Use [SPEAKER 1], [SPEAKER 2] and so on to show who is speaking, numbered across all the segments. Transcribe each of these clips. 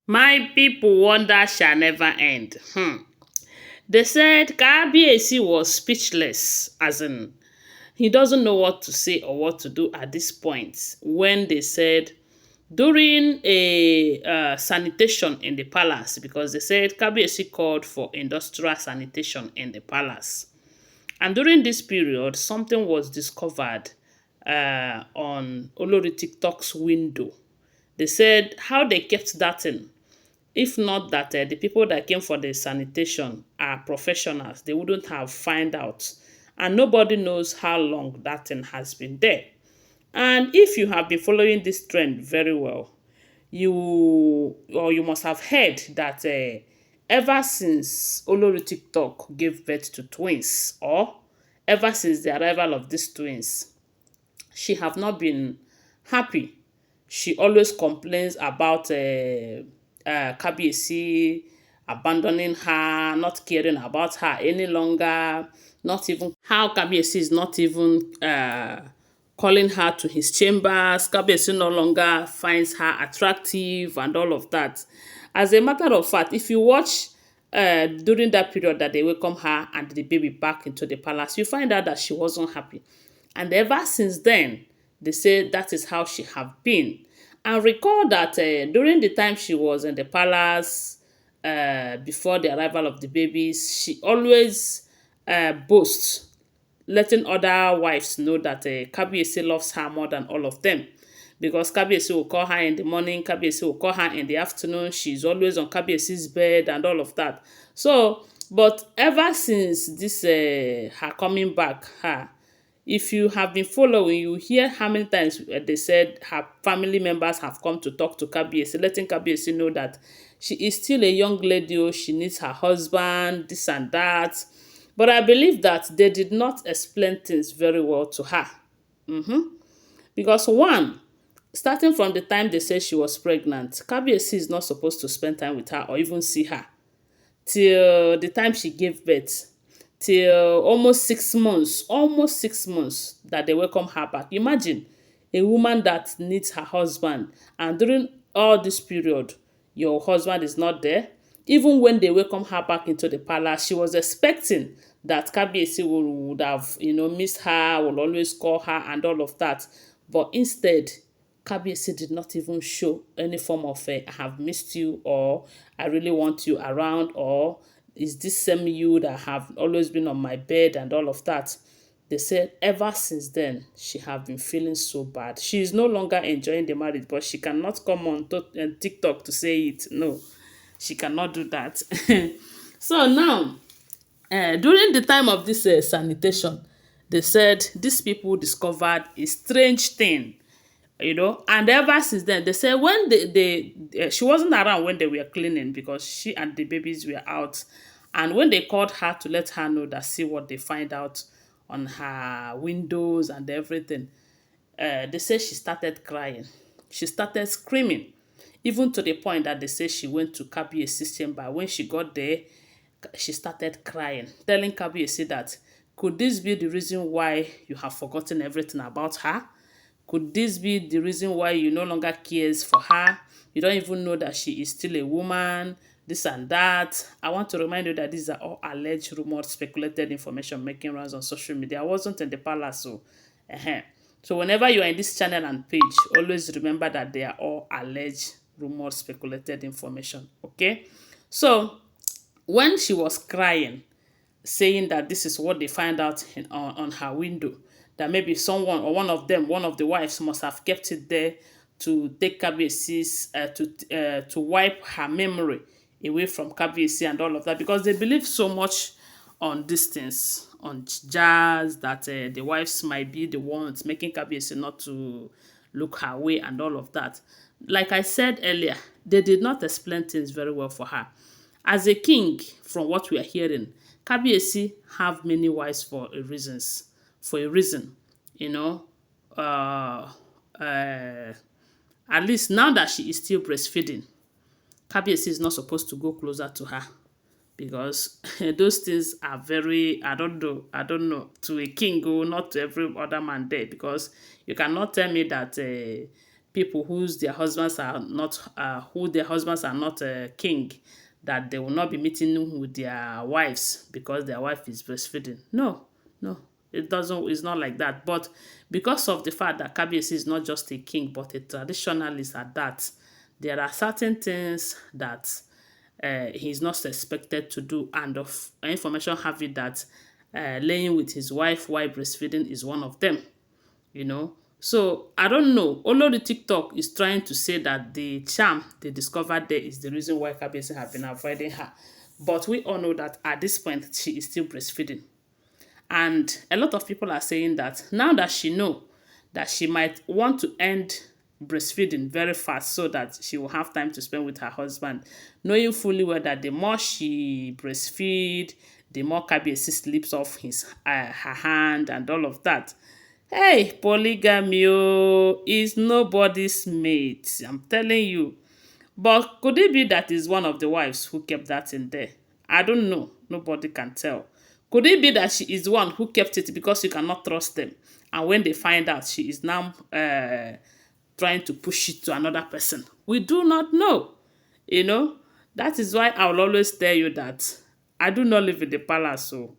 [SPEAKER 1] My people wonder shall never end. They said Kabiyesi was speechless, as in he doesn't know what to say or what to do at this point when they said during a sanitation in the palace, because they said Kabiyesi called for industrial sanitation in the palace. And during this period, something was discovered on Olori TikTok's window. They said how they kept that in. If not that the people that came for the sanitation are professionals, they wouldn't have find out. And nobody knows how long that thing has been there. And if you have been following this trend very well, you must have heard that ever since Olori TikTok gave birth to twins, or ever since the arrival of these twins, she have not been happy. She always complains about Kabiyesi abandoning her, not caring about her any longer, not even how Kabiyesi is not even calling her to his chambers. Kabiyesi no longer finds her attractive and all of that. As a matter of fact, if you watch during that period that they welcome her and the baby back into the palace, you find out that she wasn't happy. And ever since then, they say that is how she have been. And recall that during the time she was in the palace, before the arrival of the babies, she always boasts, letting other wives know that Kabiyesi loves her more than all of them. Because Kabiyesi will call her in the morning, Kabiyesi will call her in the afternoon. She's always on Kabiyesi's bed and all of that. So, but ever since this her coming back, if you have been following, you hear how many times they said her family members have come to talk to Kabiyesi, letting Kabiyesi know that she is still a young lady, oh, she needs her husband, this and that. But I believe that they did not explain things very well to her. Because one, starting from the time they said she was pregnant, Kabiyesi is not supposed to spend time with her or even see her till the time she gave birth, till almost 6 months that they welcome her back. Imagine a woman that needs her husband, and during all this period, your husband is not there. Even when they welcome her back into the palace, she was expecting that Kabiyesi would have, missed her, will always call her and all of that. But instead, Kabiyesi did not even show any form of I have missed you, or I really want you around, or is this same you that have always been on my bed and all of that. They said ever since then she have been feeling so bad. She is no longer enjoying the marriage, but she cannot come on TikTok to say it. No, she cannot do that. So now, during the time of this sanitation, they said these people discovered a strange thing, and ever since then they say when she wasn't around when they were cleaning, because she and the babies were out. And when they called her to let her know that see what they find out on her windows and everything, they say she started crying, she started screaming, even to the point that they say she went to Kabiyesi's chamber. When she got there, she started crying, telling Kabiyesi that could this be the reason why you have forgotten everything about her? Could this be the reason why you no longer cares for her? You don't even know that she is still a woman, this and that. I want to remind you that these are all alleged, rumored, speculated information making rounds on social media. I wasn't in the palace, so so whenever you are in this channel and page, always remember that they are all alleged, rumored, speculated information. Okay? So when she was crying, saying that this is what they find out on her window, that maybe someone or one of them, one of the wives, must have kept it there to take Kabiyesi's to wipe her memory away from Kabiyesi and all of that, because they believe so much on these things, on jazz, that the wives might be the ones making Kabiyesi not to look her way and all of that. Like I said earlier, they did not explain things very well for her. As a king, from what we are hearing, Kabiyesi have many wives for a reasons. For a reason, you know. Uh, uh, at least now that she is still breastfeeding, Kabiyesi is not supposed to go closer to her, because those things are very, I don't know, to a king, not to every other man there, because you cannot tell me that people who their husbands are not king, that they will not be meeting with their wives because their wife is breastfeeding. No, no, it doesn't. It's not like that. But because of the fact that Kabiyesi is not just a king but a traditionalist at that, there are certain things that he's not expected to do, and of information have it that laying with his wife while breastfeeding is one of them. you know. So I don't know. Olori TikTok is trying to say that the charm they discovered there is the reason why Kabiyesi have been avoiding her. But we all know that at this point she is still breastfeeding. And a lot of people are saying that now that she know that she might want to end breastfeeding very fast so that she will have time to spend with her husband, knowing fully well that the more she breastfeed, the more Kabiyesi slips off her hand and all of that. Hey, polygamy is nobody's mate. I'm telling you. But could it be that is one of the wives who kept that in there? I don't know. Nobody can tell. Could it be that she is the one who kept it because you cannot trust them? And when they find out, she is now trying to push it to another person? We do not know. You know, that is why I will always tell you that I do not live in the palace. So,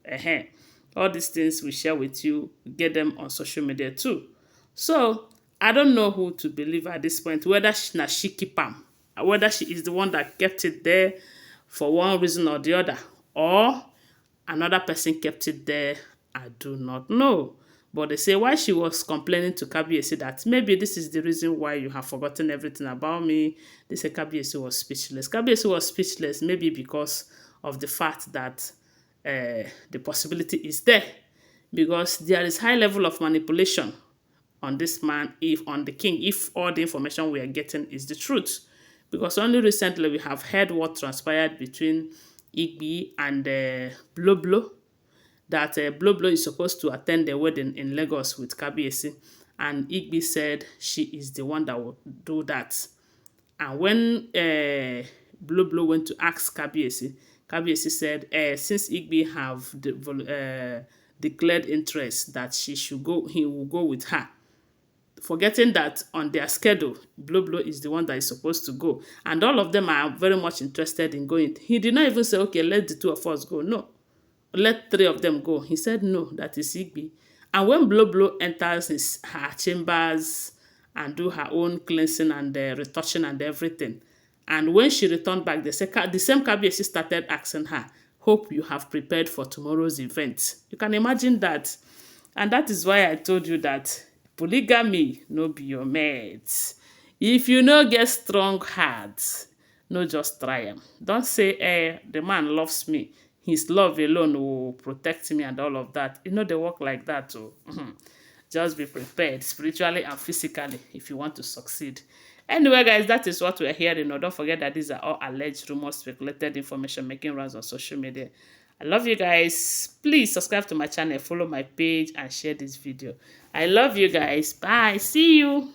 [SPEAKER 1] all these things we share with you, get them on social media too. So, I don't know who to believe at this point, whether she keep am, whether she is the one that kept it there for one reason or the other, or another person kept it there. I do not know. But they say why she was complaining to Kabiyesi that maybe this is the reason why you have forgotten everything about me. They say Kabiyesi was speechless. Kabiyesi was speechless maybe because of the fact that the possibility is there. Because there is high level of manipulation on this man, if on the king, if all the information we are getting is the truth. Because only recently we have heard what transpired between Igbi and Bloblo, that Bloblo is supposed to attend the wedding in Lagos with Kabiyesi, and Igbi said she is the one that will do that. And when Bloblo went to ask Kabiyesi, Kabiyesi said, since Igbi have declared interest that she should go, he will go with her, forgetting that on their schedule, Bloblo is the one that is supposed to go. And all of them are very much interested in going. He did not even say, okay, let the two of us go. No. Let three of them go. He said, no, that is Igbi. And when Bloblo enters her chambers and do her own cleansing and retouching and everything, and when she returned back, the same Kabiyesi started asking her, hope you have prepared for tomorrow's event. You can imagine that. And that is why I told you that polygamy no be your mate. If you no get strong heart, no just try am. Don't say, the man loves me. His love alone will protect me and all of that. You know, they work like that too. Just be prepared spiritually and physically if you want to succeed. Anyway, guys, that is what we're hearing. Don't forget that these are all alleged rumors, speculated information making rounds on social media. I love you guys. Please subscribe to my channel, follow my page, and share this video. I love you guys. Bye. See you.